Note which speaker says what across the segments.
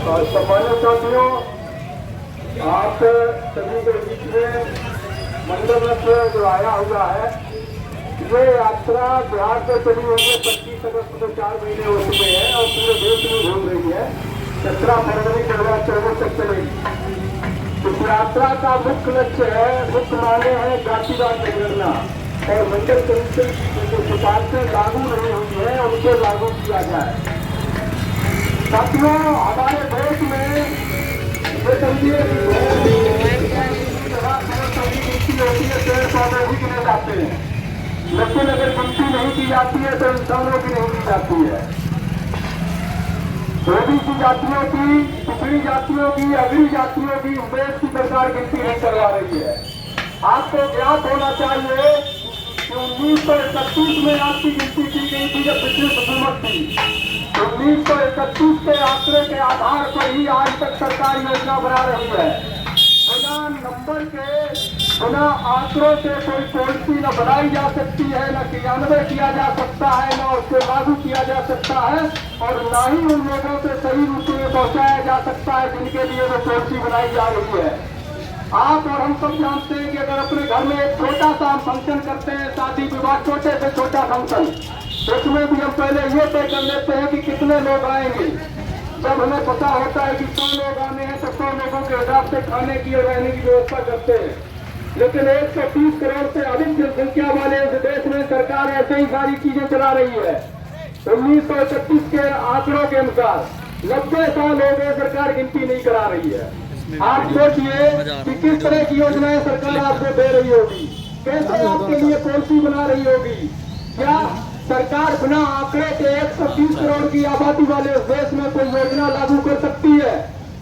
Speaker 1: और सम्मानित साथियों, आप सभी के बीच में मंडल से जो आया हुआ है, ये यात्रा बिहार से चली हुई है। 25 अगस्त को 4 महीने हो चुके हैं और पूरे देश में घूम रही है। 17 फरवरी 2024 तक चलेगी। इस यात्रा का मुख्य लक्ष्य है, मुख्य मांगे हैं जातिवाद जनगणना और मंडल कमीशन की जो सिफारिशें लागू नहीं हुई है उनको लागू किया जाए। साथियों, हमारे देश में ये समझिए गिनती होती है, पेड़ पौधे भी गिने जाते हैं, लेकिन अगर गिनती नहीं की जाती है तो इंसानों की नहीं की जाती है। ओबीसी जातियों की, पिछड़ी जातियों की, अगली जातियों की देश की सरकार गिनती नहीं करवा रही है। आपको ज्ञात होना चाहिए कि 1931 में आपकी गिनती की गई थी जब ब्रिटिश हुकूमत थी। 1931 के आंकड़े के आधार पर ही आज तक सरकार योजना बना रही है। बिना नंबर के, बिना आंकड़ों के कोई पॉलिसी न बनाई जा सकती है, न क्रियान्वयन किया जा सकता है, न उसको लागू किया जा सकता है और न ही उन लोगों से सही रूप में पहुंचाया जा सकता है जिनके लिए वो पॉलिसी बनाई जा रही है। आप और हम सब जानते हैं कि अगर अपने घर में एक छोटा सा हम फंक्शन करते हैं, शादी विवाह, छोटे से छोटा फंक्शन, उसमें भी हम पहले ये तय कर लेते हैं कि कितने लोग आएंगे। जब हमें पता होता है कि 100 लोग आने हैं तो 100 लोगों के हिसाब से खाने की और रहने की व्यवस्था करते हैं। लेकिन 130 करोड़ से अधिक जनसंख्या वाले इस देश में सरकार ऐसे ही सारी चीजें चला रही है। 1931 के आंकड़ों के अनुसार 90 साल हो गए सरकार गिनती नहीं करा रही है। आप सोचिए कि किस तरह की योजनाएं सरकार आपको दे रही होगी, कैसे आपके लिए पॉलिसी बना रही होगी। क्या सरकार बिना आंकड़े के 130 करोड़ की आबादी वाले उस देश में कोई योजना लागू कर सकती है?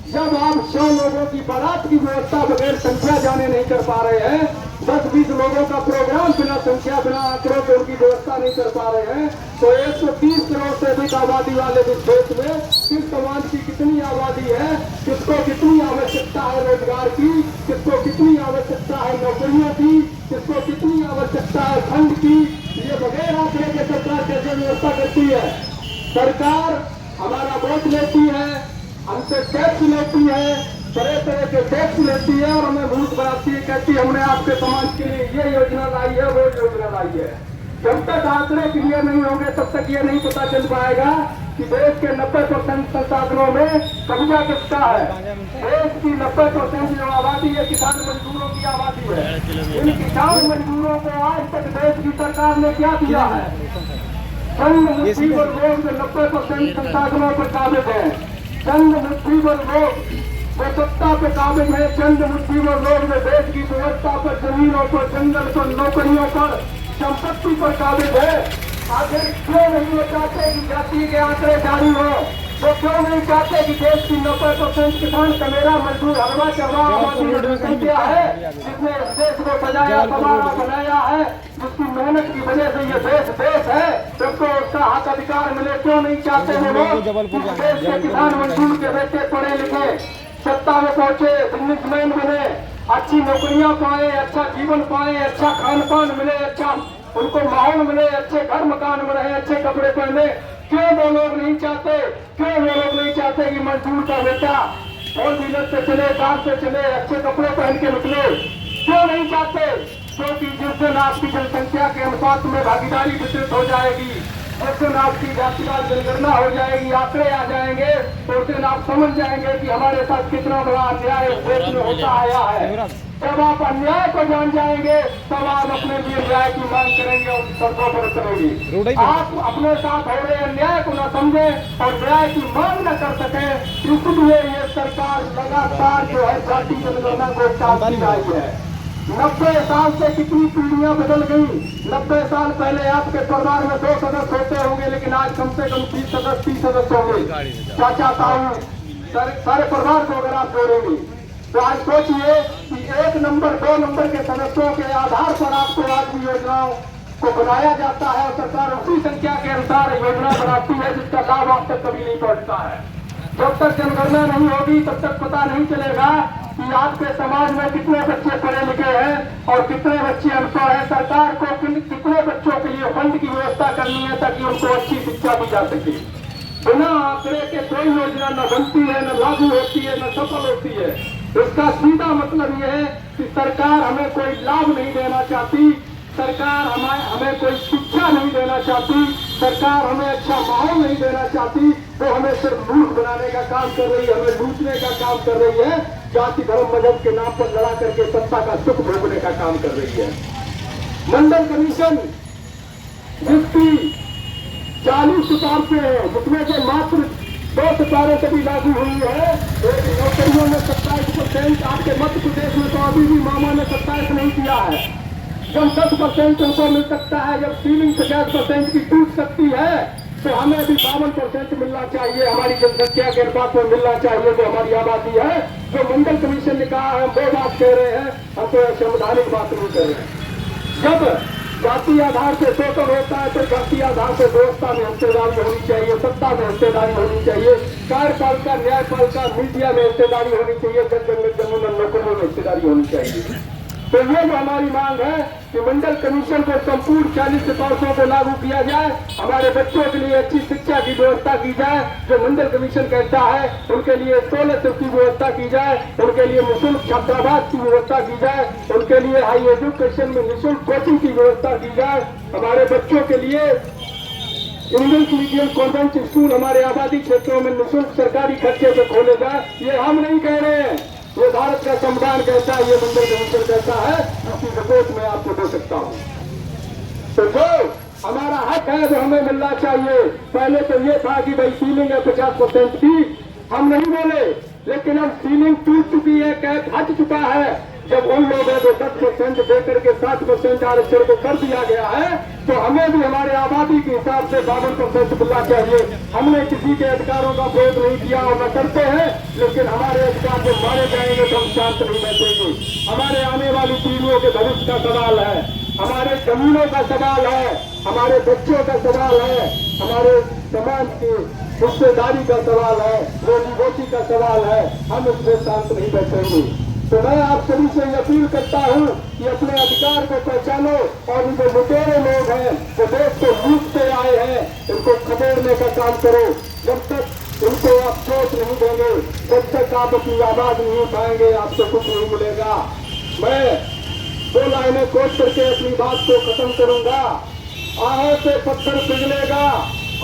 Speaker 1: जब आप 100 लोगों की बारात की व्यवस्था बगैर संख्या जाने नहीं कर पा रहे हैं, 10-20 लोगों का प्रोग्राम बिना संख्या, बिना आंकड़ों के उनकी व्यवस्था नहीं कर पा रहे हैं, तो 130 करोड़ से अधिक आबादी वाले इस देश में किस समाज की कितनी आबादी है, किसको कितनी आवश्यकता है रोजगार की, किसको कितनी आवश्यकता है नौकरियों की, किसको कितनी आवश्यकता है फंड की, ये बगैर आंकड़े के सरकार कैसे व्यवस्था करती है? सरकार हमारा वोट लेती है, हमसे टैक्स लेती है, तरह तरह के टैक्स लेती है और हमें मूर्ख बनाती है, कहती है हमने आपके समाज के लिए ये योजना लाई है, वो योजना लाई है। जब तक आंकड़े क्लियर नहीं होंगे तब तक ये नहीं पता चल पाएगा कि देश के 90% संसाधनों में कब्जा किसका है। देश की 90% जो आबादी है किसान मजदूरों की आबादी है। इन किसान मजदूरों को आज तक देश की सरकार ने क्या दिया है? चंद मुट्ठीभर लोग जो 90% संसाधनों पर काबिज है, चंद मुट्ठीभर लोग जो सत्ता पे काबिज है, चंद मुट्ठीभर लोग जो देश की व्यवस्था पर, जमीनों पर, जंगल पर, नौकरियों पर, संपत्ति पर काबिज है। आखिर क्यों नहीं वो चाहते कि जाति के आंकड़े जारी हो? वो क्यों नहीं चाहते कि देश की 90% किसान का मेरा मजदूर हलवा चरवा संख्या है, जिसने इस देश को सजाया, संवारा, बनाया है, जिसकी मेहनत की वजह से ये देश है, सबको उसका हक अधिकार मिले? क्यों नहीं चाहते वो लोग देश के किसान मजदूर के बेटे पढ़े लिखे सत्ता में पहुंचे, बिजनेसमैन बने, अच्छी नौकरियां पाए, अच्छा जीवन पाए, अच्छा खान पान मिले, अच्छा उनको माहौल मिले, अच्छे घर मकान में रहे, अच्छे कपड़े पहने? क्यों वो लोग नहीं चाहते? क्यों वो लोग नहीं चाहते कि मजदूर का बेटा फोर व्हीलर से चले, कार से चले, अच्छे कपड़े पहन के निकले? क्यों नहीं चाहते? क्योंकि जिस दिन आपकी जनसंख्या के अनुपात में भागीदारी वितरित हो जाएगी, जिस दिन आपकी जातिवाद जनगणना हो जाएगी, आंकड़े आ जाएंगे, तो उस दिन आप समझ जाएंगे कि हमारे साथ कितना बड़ा अन्याय इस देश में होता आया है। जब आप अन्याय को जान जाएंगे तब आप अपने लिए न्याय की मांग करेंगे और सड़कों पर उतरेंगे। आप अपने साथ हो रहे अन्याय को न समझें और न्याय की मांग न कर सके, इसलिए ये सरकार लगातार जो है जाति जनगणना को टालती आई है। 90 साल से कितनी पीढ़ियां बदल गई। 90 साल पहले आपके परिवार में 2 सदस्य होते होंगे, लेकिन आज कम से कम 30 सदस्य होंगे। चाचा ताऊ सारे परिवार को अगर आप जोड़ेंगे तो आज सोचिए कि 1 नंबर 2 नंबर के सदस्यों के आधार पर आपको आज भी योजनाओं को बनाया जाता है और सरकार उसी संख्या के अनुसार योजना बनाती है जिसका लाभ आप तक कभी नहीं पहुंचता है। जब तक जनगणना नहीं होगी तब तक पता नहीं चलेगा कि आपके समाज में कितने बच्चे पढ़े लिखे हैं और कितने बच्चे अनपढ़ हैं। सरकार को कितने बच्चों के लिए फंड की व्यवस्था करनी है ताकि उनको अच्छी शिक्षा दी जा सके। बिना आंकड़े के कोई योजना न बनती है, न लागू होती है, न सफल होती है। इसका सीधा मतलब यह है कि सरकार हमें कोई लाभ नहीं देना चाहती, सरकार हमें कोई शिक्षा नहीं देना चाहती, सरकार हमें अच्छा माहौल नहीं देना चाहती। वो हमें सिर्फ मूर्ख बनाने का काम कर रही है, हमें लूटने का काम कर रही है, जाति धर्म मजहब के नाम पर लड़ा करके सत्ता का सुख भोगने का काम कर रही है। मंडल कमीशन जिसकी 40 सिफारिशें हैं, जिसमें से मात्र 2 सिफारिशें भी लागू हुई है। नौकरियों में 27%, आपके मध्य प्रदेश में तो अभी भी मामा ने 27 नहीं किया है। जब 10% उनको मिल सकता है, जब सीलिंग 50% की टूट सकती है, तो हमें भी 52% मिलना चाहिए। हमारी जनसंख्या के अनुपात में मिलना चाहिए, जो हमारी आबादी है। जो मंडल कमीशन ने कहा है, हम वो बात कह रहे हैं, हम तो संवैधानिक बात नहीं कर रहे हैं। जब जाति आधार से शोषण होता है तो जाति आधार से व्यवस्था में हिस्सेदारी होनी चाहिए, सत्ता में हिस्सेदारी होनी चाहिए, कार्यपालिका, न्यायपालिका, मीडिया में हिस्सेदारी होनी चाहिए, जमीन नौकरियों में हिस्सेदारी होनी चाहिए। तो ये जो हमारी मांग है कि मंडल कमीशन को संपूर्ण 40 सिफारिशों को लागू किया जाए, हमारे बच्चों के लिए अच्छी शिक्षा की व्यवस्था की जाए, जो मंडल कमीशन कहता है, उनके लिए स्कॉलरशिप की व्यवस्था की जाए, उनके लिए निःशुल्क छात्रावास की व्यवस्था की जाए, उनके लिए हाई एजुकेशन में निःशुल्क कोचिंग की व्यवस्था की जाए, हमारे बच्चों के लिए इंग्लिश मीडियम कॉन्वेंट स्कूल हमारे आबादी क्षेत्रों में निःशुल्क सरकारी खर्चे पे खोले जाए। ये हम नहीं कह रहे हैं, ये भारत का संविधान कहता है, ये मंडल कमीशन कहता है। उसकी रिपोर्ट मैं आपको दे सकता हूँ। तो जो हमारा हक है जो हमें मिलना चाहिए, पहले तो ये था कि भाई सीलिंग है 50% की, हम नहीं बोले, लेकिन अब सीलिंग टूट चुकी है, कैप हट चुका है। जब उन लोगों को 10% देकर के 60% आरक्षण को कर दिया गया है, तो हमें भी हमारे आबादी के हिसाब से 52% मिलना चाहिए। हमने किसी के अधिकारों का विरोध नहीं किया और न करते हैं, लेकिन हमारे अधिकार जब मारे जाएंगे तो हम शांत नहीं बैठेंगे। हमारे आने वाली पीढ़ियों के भविष्य का सवाल है, हमारे जमीनों का सवाल है, हमारे बच्चों का सवाल है, हमारे समाज की हिस्सेदारी का सवाल है, रोजी रोटी का सवाल है। हम इसमें शांत नहीं बैठेंगे। तो मैं आप सभी से अपील करता हूँ कि अपने अधिकार को पहचानो और जो लुटेरे लोग हैं, जो देश को लूटते आए हैं, इनको खदेड़ने का काम करो। जब तक इनको आप सोच नहीं देंगे, जब तक आप अपनी आवाज नहीं उठाएंगे, आपको कुछ नहीं मिलेगा। मैं 2 लाइनें कोट करके अपनी बात को खत्म करूंगा। आहों से पत्थर पिघलेगा,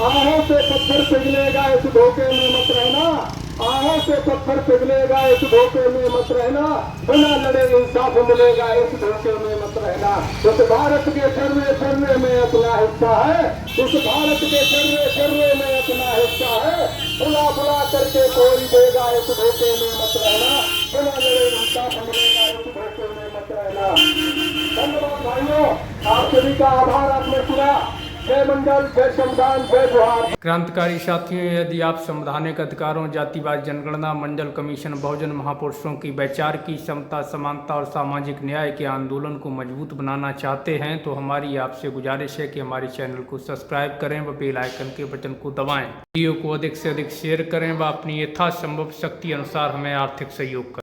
Speaker 1: आहों से पत्थर पिघलेगा, इस धोखे में मत रहना। आहों से पत्थर पिघलेगा, इस धोखे में मत रहना। बिना लड़े इंसाफ मिलेगा, इस धोखे में मत रहना। इस भारत के सर्वे में अपना हिस्सा है, इस भारत के सर्वे में अपना हिस्सा है। बुला बुला करके कोई देगा, इस धोखे में मत रहना। बिना लड़े इंसाफ मिलेगा, इस धोखे में मत रहना। धन्यवाद भाइयों, आप सभी का आभार। आपने सुना। जय मंडल, जय संविधान, जय जोहार।
Speaker 2: क्रांतिकारी साथियों, यदि आप संवैधानिक अधिकारों, जातिवाद जनगणना, मंडल कमीशन, बहुजन महापुरुषों की वैचार की समता, समानता और सामाजिक न्याय के आंदोलन को मजबूत बनाना चाहते हैं, तो हमारी आपसे गुजारिश है कि हमारे चैनल को सब्सक्राइब करें व बेल आइकन के बटन को दबाएं। वीडियो को अधिक से अधिक शेयर करें व अपनी यथासंभव शक्ति अनुसार हमें आर्थिक सहयोग करें।